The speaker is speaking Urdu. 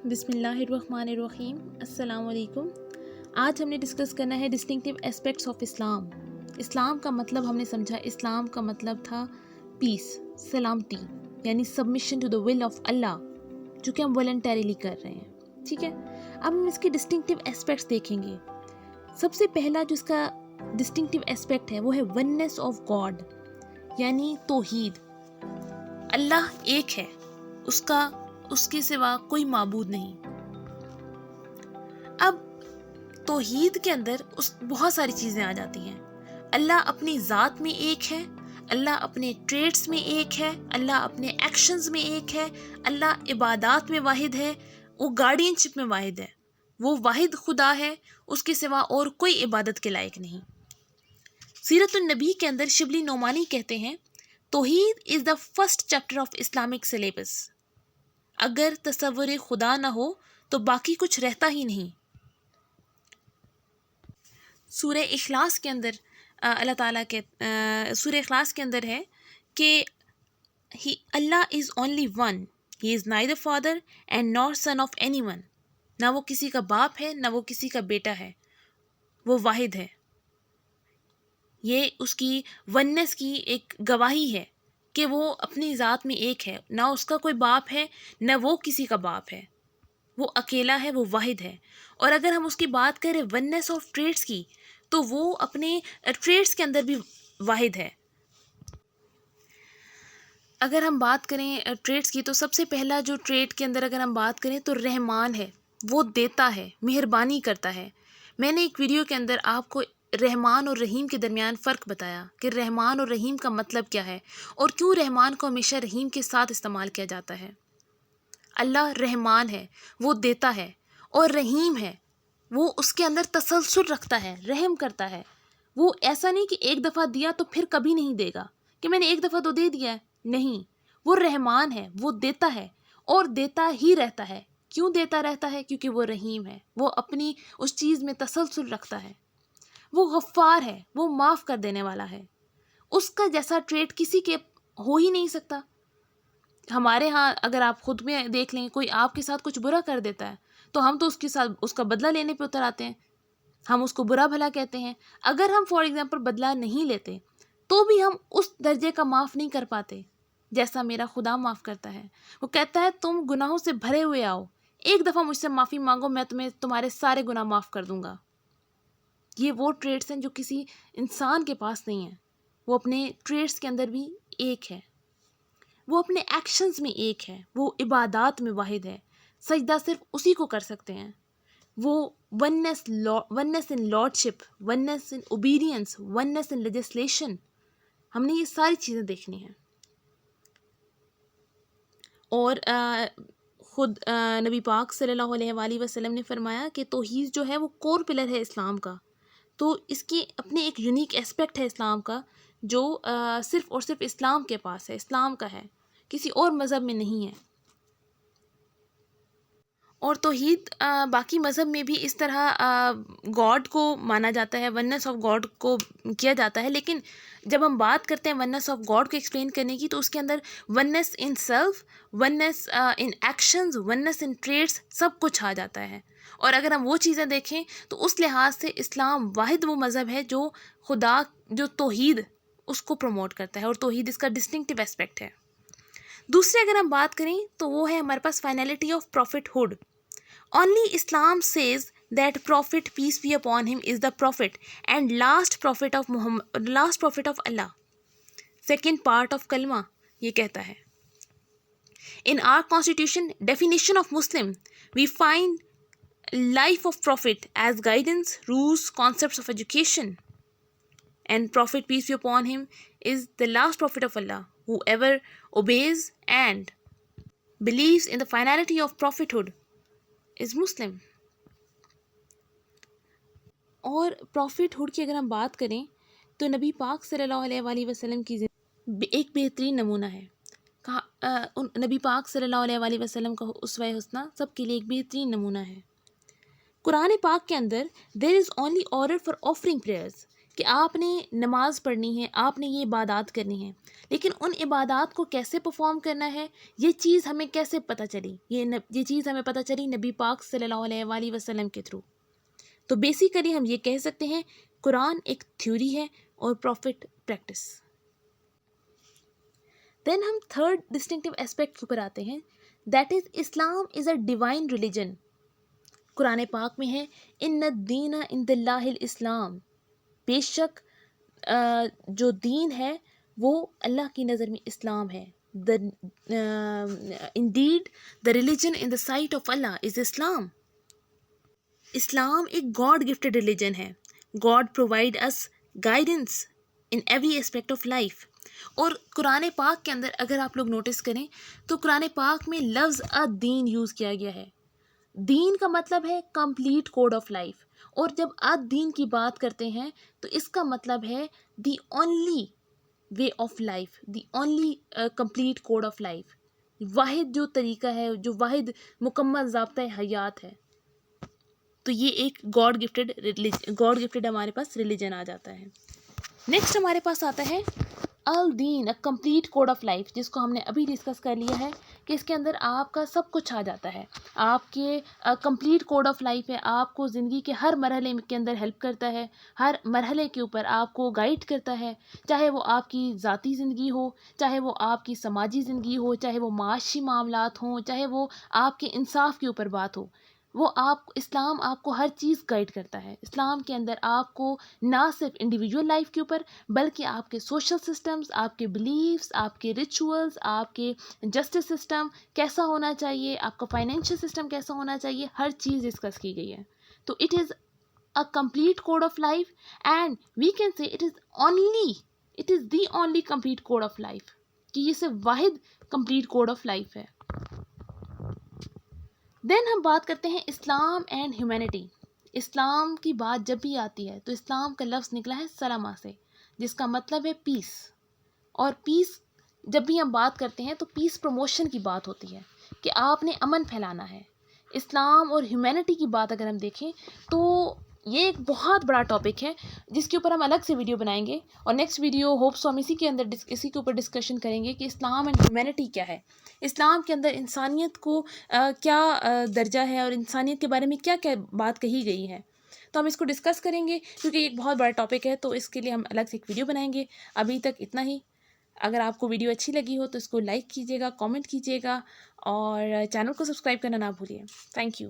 بسم اللہ الرحمن الرحیم۔ السلام علیکم۔ آج ہم نے ڈسکس کرنا ہے ڈسٹنکٹیو اسپیکٹس آف اسلام۔ اسلام کا مطلب ہم نے سمجھا، اسلام کا مطلب تھا پیس، سلامتی، یعنی submission to the will of Allah, جو کہ ہم والنٹریلی کر رہے ہیں، ٹھیک ہے۔ اب ہم اس کے ڈسٹنکٹیو اسپیکٹس دیکھیں گے۔ سب سے پہلا جو اس کا ڈسٹنکٹیو اسپیکٹ ہے وہ ہے وننس آف گاڈ، یعنی توحید۔ اللہ ایک ہے، اس کے سوا کوئی معبود نہیں۔ اب توحید کے اندر بہت ساری چیزیں آ جاتی ہیں۔ اللہ اپنی ذات میں ایک ہے، اللہ اپنے ٹریٹس میں ایک ہے، اللہ اپنے ایکشنز میں ایک ہے، اللہ عبادات میں واحد ہے، وہ گارڈین شپ میں واحد ہے، وہ واحد خدا ہے، اس کے سوا اور کوئی عبادت کے لائق نہیں۔ سیرت النبی کے اندر شبلی نعمانی کہتے ہیں، توحید is the first chapter of Islamic syllabus. اگر تصور خدا نہ ہو تو باقی کچھ رہتا ہی نہیں۔ سورہ اخلاص کے اندر اللہ تعالیٰ کے سورہ اخلاص کے اندر ہے کہ Allah is only one, he is neither father and not son of any one. نہ وہ کسی کا باپ ہے، نہ وہ کسی کا بیٹا ہے، وہ واحد ہے۔ یہ اس کی وننس کی ایک گواہی ہے کہ وہ اپنی ذات میں ایک ہے، نہ اس کا کوئی باپ ہے، نہ وہ کسی کا باپ ہے، وہ اکیلا ہے، وہ واحد ہے۔ اور اگر ہم اس کی بات کریں وننس آف ٹریٹس کی، تو وہ اپنے ٹریٹس کے اندر بھی واحد ہے۔ اگر ہم بات کریں ٹریٹس کی، تو سب سے پہلا جو ٹریٹ کے اندر اگر ہم بات کریں تو رحمان ہے، وہ دیتا ہے، مہربانی کرتا ہے۔ میں نے ایک ویڈیو کے اندر آپ کو رحمان اور رحیم کے درمیان فرق بتایا کہ رحمان اور رحیم کا مطلب کیا ہے اور کیوں رحمان کو ہمیشہ رحیم کے ساتھ استعمال کیا جاتا ہے۔ اللہ رحمان ہے، وہ دیتا ہے، اور رحیم ہے، وہ اس کے اندر تسلسل رکھتا ہے، رحم کرتا ہے۔ وہ ایسا نہیں کہ ایک دفعہ دیا تو پھر کبھی نہیں دے گا، کہ میں نے ایک دفعہ تو دے دیا ہے، نہیں۔ وہ رحمان ہے، وہ دیتا ہے اور دیتا ہی رہتا ہے۔ کیوں دیتا رہتا ہے؟ کیونکہ وہ رحیم ہے، وہ اپنی اس چیز میں تسلسل رکھتا ہے۔ وہ غفار ہے، وہ معاف کر دینے والا ہے۔ اس کا جیسا ٹریٹ کسی کے ہو ہی نہیں سکتا۔ ہمارے ہاں اگر آپ خود میں دیکھ لیں، کوئی آپ کے ساتھ کچھ برا کر دیتا ہے تو ہم تو اس کے ساتھ اس کا بدلہ لینے پہ اتر آتے ہیں، ہم اس کو برا بھلا کہتے ہیں۔ اگر ہم فار ایگزامپل بدلہ نہیں لیتے تو بھی ہم اس درجے کا معاف نہیں کر پاتے جیسا میرا خدا معاف کرتا ہے۔ وہ کہتا ہے تم گناہوں سے بھرے ہوئے آؤ، ایک دفعہ مجھ سے معافی مانگو، میں تمہارے سارے گناہ معاف کر دوں گا۔ یہ وہ ٹریٹس ہیں جو کسی انسان کے پاس نہیں ہیں۔ وہ اپنے ٹریٹس کے اندر بھی ایک ہے، وہ اپنے ایکشنز میں ایک ہے، وہ عبادات میں واحد ہے، سجدہ صرف اسی کو کر سکتے ہیں۔ وہ oneness in لارڈشپ، oneness in obedience, oneness in legislation, ہم نے یہ ساری چیزیں دیکھنی ہیں۔ اور خود نبی پاک صلی اللہ علیہ وآلہ وسلم نے فرمایا کہ توحید جو ہے وہ کور پلر ہے اسلام کا۔ تو اس کی اپنے ایک یونیک اسپیکٹ ہے اسلام کا، جو صرف اور صرف اسلام کے پاس ہے، اسلام کا ہے، کسی اور مذہب میں نہیں ہے۔ اور توحید باقی مذہب میں بھی اس طرح گاڈ کو مانا جاتا ہے، وننس آف گاڈ کو کیا جاتا ہے، لیکن جب ہم بات کرتے ہیں وننس آف گاڈ کو ایکسپلین کرنے کی، تو اس کے اندر oneness in self, oneness in actions, oneness in traits, سب کچھ آ جاتا ہے۔ اور اگر ہم وہ چیزیں دیکھیں تو اس لحاظ سے اسلام واحد وہ مذہب ہے جو خدا، جو توحید اس کو پروموٹ کرتا ہے، اور توحید اس کا ڈسٹنکٹیو اسپیکٹ ہے۔ دوسرے اگر ہم بات کریں تو وہ ہے ہمارے پاس finality of prophethood. Only Islam says that Prophet peace be upon him is the prophet and last prophet of Muhammad, last prophet of Allah. Second part of kalma یہ کہتا ہے۔ In our constitution definition of Muslim, we find life of prophet as guidance, rules, concepts of education. And Prophet peace be upon him is the last prophet of Allah. Whoever obeys and believes in the finality of prophethood is Muslim. اور پروفٹ ہوڈ کی اگر ہم بات کریں تو نبی پاک صلی اللہ علیہ وآلہ وسلم کی ایک بہترین نمونہ ہے۔ نبی پاک صلی اللہ علیہ وآلہ وسلم کا اسوہ حسنہ سب کے لیے ایک بہترین نمونہ ہے۔ قرآن پاک کے اندر there is only order for offering prayers، کہ آپ نے نماز پڑھنی ہے، آپ نے یہ عبادات کرنی ہے، لیکن ان عبادات کو کیسے پرفارم کرنا ہے یہ چیز ہمیں کیسے پتہ چلی؟ یہ چیز ہمیں پتہ چلی نبی پاک صلی اللہ علیہ وآلہ وسلم کے تھرو. تو بیسیکلی ہم یہ کہہ سکتے ہیں قرآن ایک تھیوری ہے اور پروفٹ پریکٹس. دین ہم تھرڈ ڈسٹنکٹیو اسپیکٹ کے اوپر آتے ہیں، that is Islam is a divine religion. Quran پاک میں ہے ان الدین عند اللہ الاسلام، بے شک جو دین ہے وہ اللہ کی نظر میں اسلام ہے. indeed the religion in the sight of Allah is Islam. اسلام ایک گاڈ گفٹڈ ریلیجن ہے. God provide us guidance in every aspect of life. اور قرآن پاک کے اندر اگر آپ لوگ نوٹس کریں تو قرآن پاک میں لفظ الدین یوز کیا گیا ہے. دین کا مطلب ہے کمپلیٹ کوڈ آف لائف، اور جب الدین کی بات کرتے ہیں تو اس کا مطلب ہے the only way of life, the only complete code of life. واحد جو طریقہ ہے، جو واحد مکمل ضابطۂ حیات ہے. تو یہ ایک گاڈ گفٹڈ ہمارے پاس ریلیجن آ جاتا ہے. نیکسٹ ہمارے پاس آتا ہے الدین، a complete code of life, جس کو ہم نے ابھی ڈسکس کر لیا ہے کہ اس کے اندر آپ کا سب کچھ آ جاتا ہے. آپ کے کمپلیٹ کوڈ آف لائف ہے، آپ کو زندگی کے ہر مرحلے کے اندر ہیلپ کرتا ہے، ہر مرحلے کے اوپر آپ کو گائیڈ کرتا ہے، چاہے وہ آپ کی ذاتی زندگی ہو، چاہے وہ آپ کی سماجی زندگی ہو، چاہے وہ معاشی معاملات ہوں، چاہے وہ آپ کے انصاف کے اوپر بات ہو. اسلام آپ کو ہر چیز گائیڈ کرتا ہے. اسلام کے اندر آپ کو نہ صرف انڈیویجول لائف کے اوپر بلکہ آپ کے سوشل سسٹمز، آپ کے بلیفس، آپ کے ریچولز، آپ کے جسٹس سسٹم کیسا ہونا چاہیے، آپ کا فائنینشیل سسٹم کیسا ہونا چاہیے، ہر چیز ڈسکس کی گئی ہے. تو it is a complete code of life and we can say it is the only complete code of life, کہ یہ صرف واحد کمپلیٹ کوڈ آف لائف ہے. دین ہم بات کرتے ہیں اسلام اینڈ ہیومینٹی. اسلام کی بات جب بھی آتی ہے تو اسلام کا لفظ نکلا ہے سلامہ سے، جس کا مطلب ہے پیس. اور پیس جب بھی ہم بات کرتے ہیں تو پیس پروموشن کی بات ہوتی ہے کہ آپ نے امن پھیلانا ہے. اسلام اور ہیومینٹی کی بات اگر ہم دیکھیں تو یہ ایک بہت بڑا ٹاپک ہے جس کے اوپر ہم الگ سے ویڈیو بنائیں گے، اور نیکسٹ ویڈیو ہوپس ہم اسی کے اوپر ڈسکشن کریں گے کہ اسلام اینڈ ہیومینٹی کیا ہے، اسلام کے اندر انسانیت کو کیا درجہ ہے، اور انسانیت کے بارے میں کیا کیا بات کہی گئی ہے. تو ہم اس کو ڈسکس کریں گے کیونکہ یہ ایک بہت بڑا ٹاپک ہے، تو اس کے لیے ہم الگ سے ایک ویڈیو بنائیں گے. ابھی تک اتنا ہی. اگر آپ کو ویڈیو اچھی لگی ہو تو اس کو لائک کیجیے گا، کامنٹ کیجیے گا، اور چینل کو سبسکرائب کرنا نہ بھولیے. Thank you.